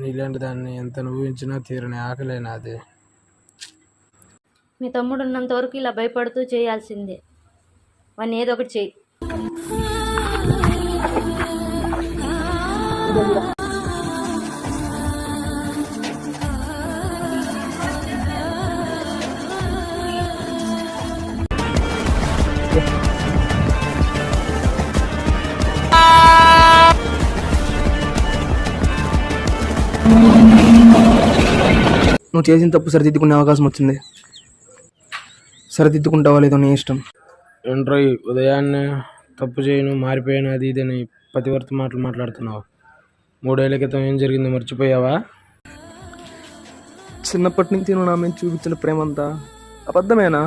నీలాంటి దాన్ని ఎంత ఊహించినా తీరని ఆకలే నాది. మీ తమ్ముడు ఉన్నంత వరకు ఇలా భయపడుతూ చేయాల్సిందే. వాడిని ఏదో ఒకటి చెయ్యి. నువ్వు చేసిన తప్పు సరిదిద్దుకునే అవకాశం వచ్చింది. సరిదిద్దుకుంటావా లేదో నీ ఇష్టం. ఏంట్రో ఉదయాన్నే తప్పు చేయను, మారిపోయాను, అది ఇదని పతివర్త మాటలు మాట్లాడుతున్నావు. 3 ఏళ్ల క్రితం ఏం జరిగిందో మర్చిపోయావా? చిన్నప్పటి నుంచి నువ్వు నా మీద చూపించిన ప్రేమంతా అబద్ధమేనా?